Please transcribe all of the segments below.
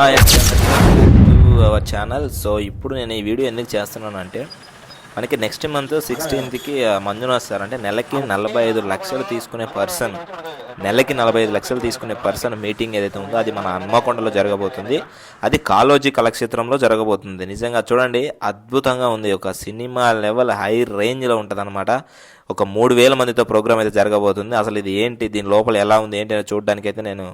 Our channel. So ఇప్పుడు నేను ఈ వీడియో ఎందుకు చేస్తున్నానంటే, మనకి నెక్స్ట్ మంత్ 16కి మంజునాథ్ సార్ అంటే నెలకి 45 లక్షలు తీసుకునే పర్సన్, నెలకి 45 లక్షలు తీసుకునే పర్సన్ మీటింగ్ ఏదైతే ఉందో అది మన హన్మకొండలో జరగబోతుంది. అది కాళోజీ కళాక్షేత్రంలో జరగబోతుంది. నిజంగా చూడండి, అద్భుతంగా ఉంది. ఒక సినిమా లెవెల్ హై రేంజ్లో ఉంటుంది అనమాట. ఒక 3000 మందితో ప్రోగ్రామ్ అయితే జరగబోతుంది. అసలు ఇది ఏంటి, దీని లోపల ఎలా ఉంది ఏంటి అని చూడడానికి అయితే నేను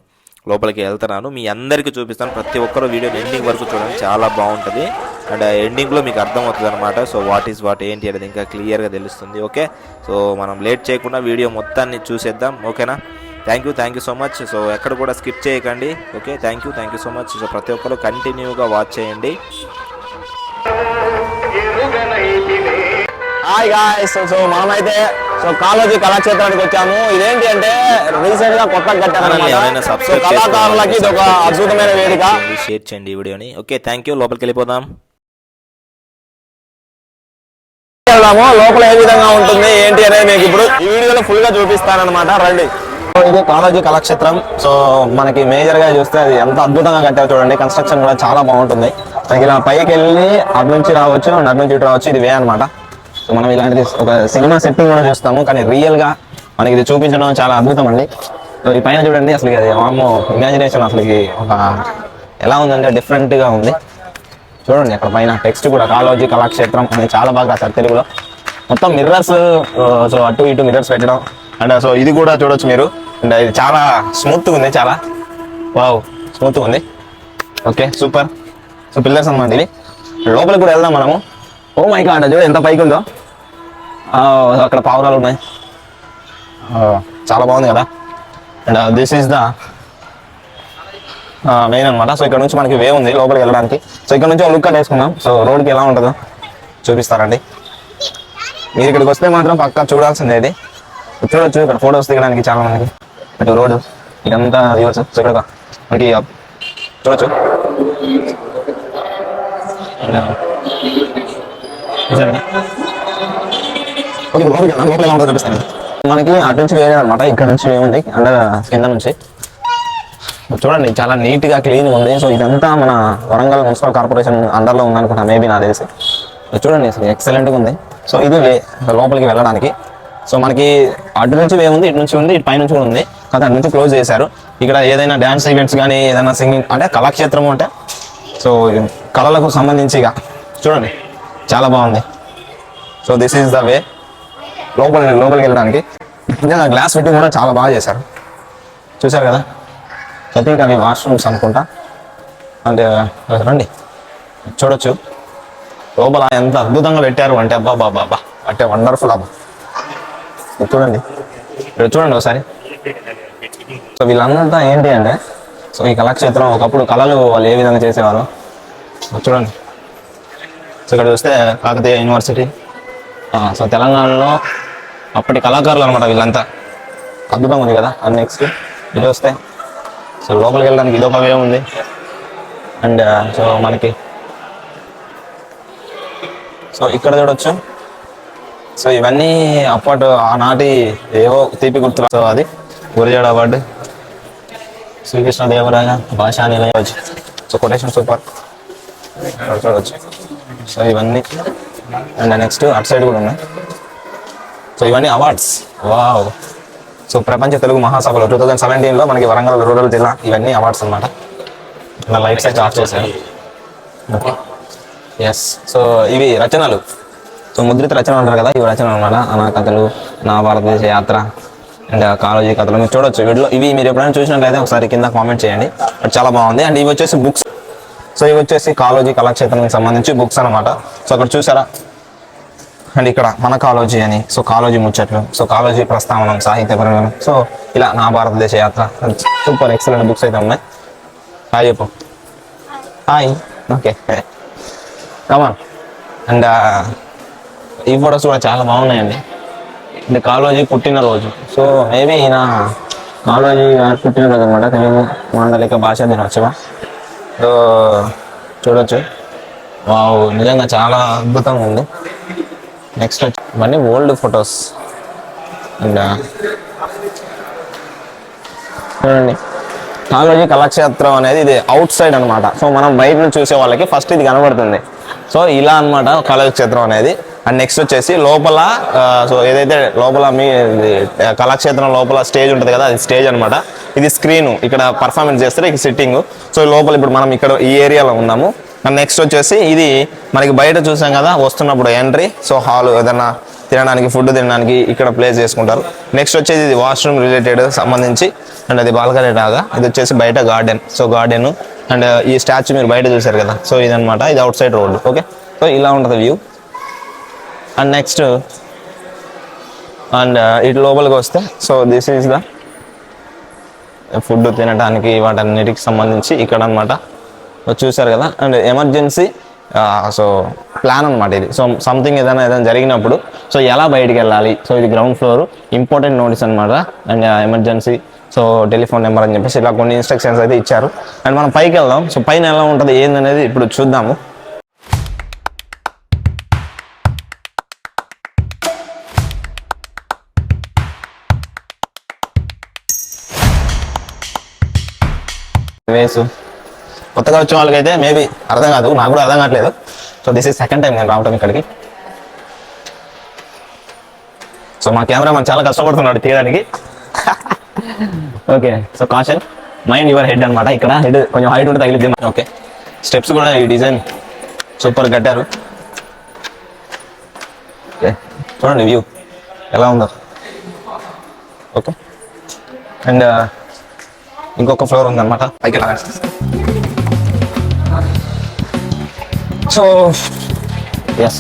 లోపలికి వెళ్తున్నాను. మీ అందరికీ చూపిస్తాను. ప్రతి ఒక్కరు వీడియోని ఎండింగ్ వరకు చూడండి, చాలా బాగుంటుంది. అండ్ ఎండింగ్లో మీకు అర్థమవుతుంది అనమాట. సో వాట్ ఈస్ వాట్ ఏంటి అనేది ఇంకా క్లియర్గా తెలుస్తుంది. ఓకే, సో మనం లేట్ చేయకుండా వీడియో మొత్తాన్ని చూసేద్దాం. ఓకేనా? Thank you so much. So ఎక్కడ కూడా స్కిప్ చేయకండి. Okay, thank you so much. So ప్రతి ఒక్కరు కంటిన్యూగా వాచ్ చేయండి. హాయ్ గాయ్స్, సో మనమైతే కాళోజీ కళాక్షేత్రానికి వచ్చాము. ఇదేంటి అంటే రీసెంట్ గా కొత్తగా కట్టారన్నమాట. కళాకారులకి ఇది ఒక అద్భుతమైన వేదిక. షేర్ చేయండి ఈ వీడియోని. Okay, thank you. లోపలికి వెళ్ళిపోదాం. వెళ్దాము. లోపల ఏ విధంగా ఉంటుంది ఏంటి అనేది మీకు ఇప్పుడు ఈ వీడియోలో ఫుల్ గా చూపిస్తానన్నమాట. రండి. ఇది కాళోజీ కళాక్షేత్రం. సో మనకి మేజర్ గా చూస్తే అది ఎంత అద్భుతంగా కట్టారు చూడండి. కన్స్ట్రక్షన్ కూడా చాలా బాగుంటుంది. ఇలా పైకి వెళ్ళి అటు నుంచి రావచ్చు, అటు నుంచి ఇటు రావచ్చు. ఇది వే అనమాట. సో మనం ఇలాంటిది ఒక సినిమా సెట్టింగ్ కూడా చూస్తాము, కానీ రియల్ గా మనకి ఇది చూపించడం చాలా అద్భుతం అండి. సో ఈ పైన చూడండి, అసలు అది ఇమాజినేషన్ అసలు ఒక ఎలా ఉందంటే డిఫరెంట్ గా ఉంది. చూడండి అక్కడ పైన టెక్స్ట్ కూడా కాళోజీ కళాక్షేత్రం అని చాలా బాగా రాశారు తెలుగులో. మొత్తం మిర్రర్స్, సో అటు ఇటు మిర్రర్స్ పెట్టడం. అండ్ సో ఇది కూడా చూడొచ్చు మీరు. అండ్ ఇది చాలా స్మూత్గా ఉంది, చాలా వావ్ స్మూత్గా ఉంది. Okay, super. సో పిల్లర్స్ అన్నమాట ఇవి. లోపలికి కూడా వెళ్దాం మనము. ఓ మై గాడ్, చూడు ఎంత పైకి ఉందో. అక్కడ పావురాలు ఉన్నాయి, చాలా బాగుంది కదా. And this is the main అనమాట. సో ఇక్కడ నుంచి మనకి వే ఉంది లోపలికి వెళ్ళడానికి. సో ఇక్కడ నుంచి లుక్ వేసుకున్నాం. సో రోడ్కి ఎలా ఉంటుందో చూపిస్తారండి. మీరు ఇక్కడికి వస్తే మాత్రం పక్కా చూడాల్సిందే. ఇది చూడొచ్చు, ఇక్కడ ఫోటోస్ దిగడానికి చాలా మందికి. ఇటు రోడ్డు ఇదంతా దిగవచ్చు. సో ఇక్కడ మనకి చూడొచ్చు. మనకి అటు నుంచి వేరే అనమాట, ఇక్కడ నుంచి ఏముంది అంటే కింద నుంచి చూడండి. చాలా నీట్ గా క్లీన్ ఉంది. సో ఇదంతా మన వరంగల్ మున్సిపల్ కార్పొరేషన్ అండర్లో ఉందనుకుంటా, మేబీ నాకు తెలిసి. చూడండి అసలు ఎక్సలెంట్ గా ఉంది. సో ఇది లోపలికి వెళ్ళడానికి. సో మనకి అటు నుంచి వే ఉంది, ఇటు నుంచి ఉంది, ఇటు పై నుంచి కూడా ఉంది. కానీ అటు నుంచి క్లోజ్ చేశారు. ఇక్కడ ఏదైనా డ్యాన్స్ ఈవెంట్స్ కానీ ఏదైనా సింగింగ్ అంటే కళాక్షేత్రం అంటే సో కళలకు సంబంధించిగా చూడండి చాలా బాగుంది. So this is the way లోపలికి వెళ్ళడానికి. గ్లాస్ ఫిట్టింగ్ కూడా చాలా బాగా చేశారు, చూసారు కదా. ఐ థింక్ అవి వాష్రూమ్స్ అనుకుంటా. అంటే రండి చూడొచ్చు లోపల ఎంత అద్భుతంగా పెట్టారు అంటే అబ్బా అంటే వండర్ఫుల్ అబ్బా. చూడండి చూడండి ఒకసారి. సో వీళ్ళంతా ఏంటి అంటే సో ఈ కళాక్షేత్రం ఒకప్పుడు కళలు వాళ్ళు ఏ విధంగా చేసేవారు చూడండి. సో ఇక్కడ చూస్తే కాకతీయ యూనివర్సిటీ, సో తెలంగాణలో అప్పటి కళాకారులు అనమాట వీళ్ళంతా. అద్భుతంగా ఉంది కదా. అండ్ నెక్స్ట్ ఇది వస్తే సో లోపలికి వెళ్ళడానికి ఇదొక వే ఉంది. అండ్ సో మనకి సో ఇక్కడ చూడొచ్చు. సో ఇవన్నీ అప్పటి ఆనాటి ఏవో తీపి గుర్తులు. సో అది గురజాడ అవార్డు, శ్రీకృష్ణదేవరాయ భాషా నిలయం. సో కొటేషన్ సూపర్ చూడవచ్చు. సో ఇవన్నీ అండ్ నెక్స్ట్ అటు సైడ్ కూడా ఉన్నాయి. సో ఇవన్నీ అవార్డ్స్. వావ్. సో ప్రపంచ తెలుగు మహాసభలో 2017లో మనకి వరంగల్ రూరల్ జిల్లా ఇవన్నీ అవార్డ్స్ అనమాట. ఇలా లైట్స్ అయితే ఆఫ్ చేశారు. Okay, yes. సో ఇవి రచనలు. సో ముద్రిత రచనలు అంటారు కదా, ఇవి రచనలు అనమాట. నా కథలు, నా భారతదేశ యాత్ర అండ్ కాళోజీ కథలు మీరు చూడొచ్చు వీటిలో. ఇవి మీరు ఎప్పుడైనా చూసినట్లయితే ఒకసారి కింద కామెంట్ చేయండి. బట్ చాలా బాగుంది. అండ్ ఇవి వచ్చేసి బుక్స్. సో ఇవి వచ్చేసి కాళోజీ కళాక్షేత్రానికి సంబంధించి బుక్స్ అనమాట. సో అక్కడ చూసారా. అండ్ ఇక్కడ మన కాళోజీ అని, సో కాళోజీ ముచ్చట్లు, సో కాళోజీ ప్రస్తావనం, సాహిత్య పరిణామం, సో ఇలా నా భారతదేశ యాత్ర. సూపర్ ఎక్సలెంట్ బుక్స్ అయితే ఉన్నాయి. హాయ్ చెప్పు. హాయ్. Okay, come on. అండ్ ఈ ఫొటోస్ కూడా చాలా బాగున్నాయండి. అంటే కాళోజీ పుట్టినరోజు. సో మేబీ ఈయన కాళోజీ పుట్టినరోజు అనమాట. తెలుగు మాండలిక భాషా దినోత్సవం. సో చూడొచ్చు. వావ్, నిజంగా చాలా అద్భుతంగా ఉంది. నెక్స్ట్ ఇవన్నీ ఓల్డ్ ఫొటోస్. అండ్ చూడండి కాళోజీ కళాక్షేత్రం అనేది ఇది అవుట్ సైడ్ అనమాట. సో మనం బయట నుంచి చూసే వాళ్ళకి ఫస్ట్ ఇది కనబడుతుంది. సో ఇలా అనమాట కళాక్షేత్రం అనేది. అండ్ నెక్స్ట్ వచ్చేసి లోపల సో ఏదైతే లోపల మీ కళాక్షేత్రం లోపల స్టేజ్ ఉంటుంది కదా, అది స్టేజ్ అనమాట. ఇది స్క్రీన్, ఇక్కడ పర్ఫార్మెన్స్ చేస్తారు, ఇక్కడ సిట్టింగ్. సో లోపల ఇప్పుడు మనం ఇక్కడ ఈ ఏరియాలో ఉన్నాము. అండ్ నెక్స్ట్ వచ్చేసి ఇది మనకి బయట చూసాం కదా వస్తున్నప్పుడు ఎంట్రీ. సో హాల్ ఏదన్నా తినడానికి, ఫుడ్ తినడానికి ఇక్కడ ప్లేస్ చేసుకుంటారు. నెక్స్ట్ వచ్చేసి ఇది వాష్రూమ్ రిలేటెడ్ సంబంధించి. అండ్ అది బాల్కనీ లాగా. ఇది వచ్చేసి బయట గార్డెన్. సో గార్డెన్ అండ్ ఈ స్టాచ్యూ మీరు బయట చూసారు కదా, సో ఇదనమాట. ఇది out side road. Okay, so ఇలా ఉంటుంది వ్యూ. అండ్ నెక్స్ట్ అండ్ ఇటు లోపలికి వస్తే so this is the food తినడానికి వాటన్నిటికి సంబంధించి ఇక్కడ అనమాట. చూసారు కదా. అండ్ ఎమర్జెన్సీ సో ప్లాన్ అనమాట ఇది. సో సంథింగ్ ఏదైనా జరిగినప్పుడు సో ఎలా బయటికి వెళ్ళాలి. సో ఇది గ్రౌండ్ ఫ్లోర్, ఇంపార్టెంట్ నోటీస్ అనమాట. And emergency so telephone number అని చెప్పేసి ఇలా కొన్ని ఇన్స్ట్రక్షన్స్ అయితే ఇచ్చారు. అండ్ మనం పైకి వెళ్దాం. సో పైన ఎలా ఉంటుంది ఏందనేది ఇప్పుడు చూద్దాము. వేసు కొత్తగా వచ్చిన వాళ్ళకైతే మేబీ అర్థం కాదు, నాకు కూడా అర్థం కావట్లేదు. So this is second time నేను రావటం ఇక్కడికి. సో మా కెమెరా మనం చాలా కష్టపడుతున్నాడు తీయడానికి. Okay, so caution mind your head అనమాట. ఇక్కడ హెడ్ కొంచెం హైట్ ఉంటే తగిలిద్ది. ఓకే, స్టెప్స్ కూడా ఈ డిజైన్ సూపర్ కట్టారు. ఓకే, చూడండి వ్యూ ఎలా ఉందో. ఓకే, అండ్ ఇంకొక ఫ్లోర్ ఉందన్నమాట పైకి వెళ్ళాలి. So yes,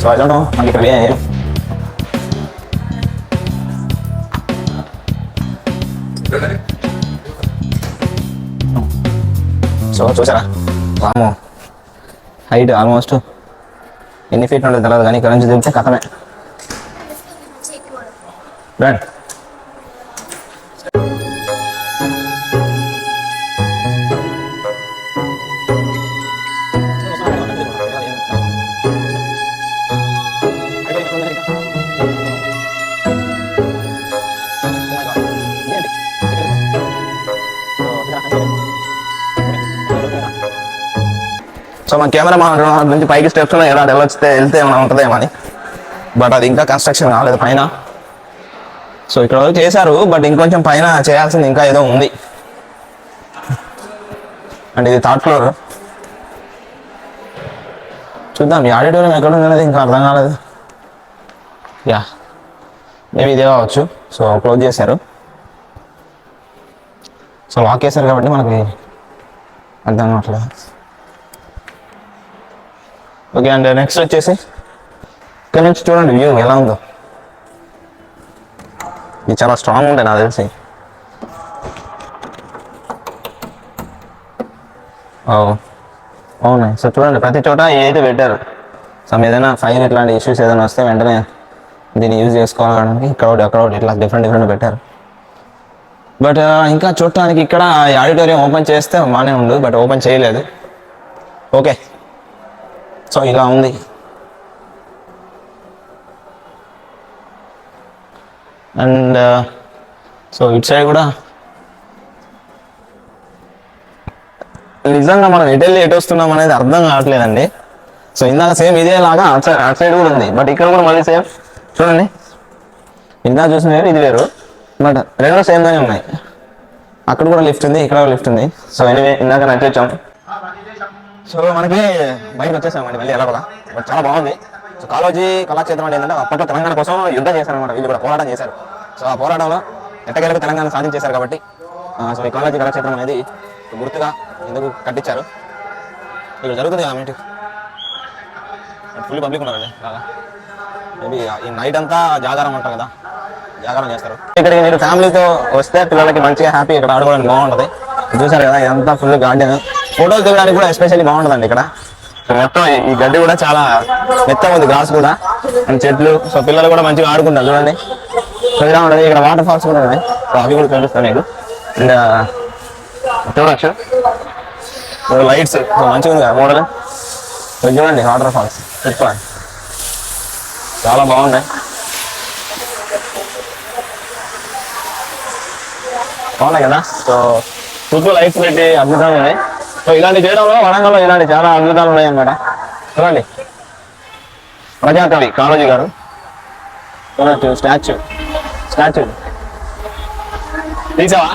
so I don't know మనకి ఇక్కడ సో చూసారా వాము హైట్ ఆల్మోస్ట్ ఎన్ని ఫీట్ ఉంటుంది తెలియదు, కానీ ఇక్కడ నుంచి దిగితే కథమే. రండి. సో మా కెమెరా నుంచి పైకి స్టెప్స్ ఉన్నాయి కదా, వెళ్తే ఏమైనా ఉంటుందేమో అని. బట్ అది ఇంకా కన్స్ట్రక్షన్ కాలేదు పైన. సో ఇక్కడ వరకు చేశారు, బట్ ఇంకొంచెం పైన చేయాల్సింది ఇంకా ఏదో ఉంది. అండ్ ఇది థర్డ్ ఫ్లోర్. చూద్దాం ఈ ఆడిటోరియం ఎక్కడ ఉంది అనేది ఇంకా అర్థం కాలేదు. యా, మేబీ ఇదే కావచ్చు. సో క్లోజ్ చేశారు, సో లాక్ చేశారు కాబట్టి మనకి అర్థం కావట్లేదు. ఓకే, అండ్ నెక్స్ట్ వచ్చేసి ఇక్కడ నుంచి చూడండి వ్యూ ఎలా ఉందో. ఇది చాలా స్ట్రాంగ్ ఉంటాయి నాకు తెలిసి. అవునాయి. సో చూడండి ప్రతి చోట ఏదైతే పెట్టారు. సమ్ ఏదైనా ఫైర్ ఇట్లాంటి ఇష్యూస్ ఏదైనా వస్తే వెంటనే దీన్ని యూజ్ చేసుకోవడానికి ఇక్కడ అక్కడ ఇట్లా డిఫరెంట్ పెట్టారు. బట్ ఇంకా చూడటానికి ఇక్కడ ఆడిటోరియం ఓపెన్ చేస్తే బాగానే ఉండు, బట్ ఓపెన్ చేయలేదు. ఓకే, సో ఇలా ఉంది. అండ్ సో ఇటు సైడ్ కూడా నిజంగా మనం ఎటు వస్తున్నాం అనేది అర్థం కావట్లేదండి. సో ఇందాక సేమ్ ఇదే లాగా అటు సైడ్ కూడా ఉంది, బట్ ఇక్కడ కూడా మళ్ళీ సేమ్ చూడండి. ఇందాక చూసిన వేరు, ఇది వేరు, బట్ రెండు సేమ్ గానే ఉన్నాయి. అక్కడ కూడా లిఫ్ట్ ఉంది, ఇక్కడ కూడా లిఫ్ట్ ఉంది. సో ఎనివే ఇందాక నచ్చాం. సో మనకి బయటకు వచ్చేసామండి మళ్ళీ ఎలా కూడా. బట్ చాలా బాగుంది. సో కాళోజీ కళాక్షేత్రం అంటే ఏంటంటే అప్పట్లో తెలంగాణ కోసం యుద్ధం చేశారనమాట. వీళ్ళు కూడా పోరాటం చేశారు. సో ఆ పోరాటంలో ఎట్టకేలకు తెలంగాణ సాధించేశారు కాబట్టి సో ఈ కాళోజీ కళాక్షేత్రం అనేది గుర్తుగా ఎందుకు కట్టించారు. ఇక్కడ జరుగుతుంది కదా మీటింగ్, ఫుల్ పబ్లిక్ ఉన్నారండి బాగా. మేబీ ఈ నైట్ అంతా జాగారం అంటారు కదా, జాగారం చేస్తారు. ఇక్కడికి మీరు ఫ్యామిలీతో వస్తే పిల్లలకి మంచిగా హ్యాపీ ఇక్కడ ఆడుకోవడానికి బాగుంటుంది. చూసారు కదా ఇదంతా ఫుల్ గార్డెన్. ఫోటోలు దిగడానికి కూడా ఎస్పెషల్లీ బాగుంటుందండి ఇక్కడ. మొత్తం ఈ గడ్డి కూడా చాలా మెత్తగా ఉంది, గ్రాస్ కూడా అండ్ చెట్లు. సో పిల్లలు కూడా మంచిగా ఆడుకుంటారు చూడండి. ఇలా ఉంటుంది. ఇక్కడ వాటర్ ఫాల్స్ కూడా ఉన్నాయి, సో అవి కూడా చూపిస్తాను మీకు. అండ్ చూడొచ్చు లైట్స్ మంచిగా ఉంది కదా మోడల్. చూడండి వాటర్ ఫాల్స్ చాలా బాగున్నాయి. బాగున్నాయి కదా. సో చుట్టూ లైట్స్ పెట్టి అద్భుతంగా ఉన్నాయి. సో ఇలాంటి చేయడంలో వరంగల్లో ఇలాంటి చాలా అద్భుతాలు ఉన్నాయి అన్నమాట. చూడండి, ప్రజాకవి కాళోజీ గారు చూడొచ్చు. స్టాచ్యూ తీసావా?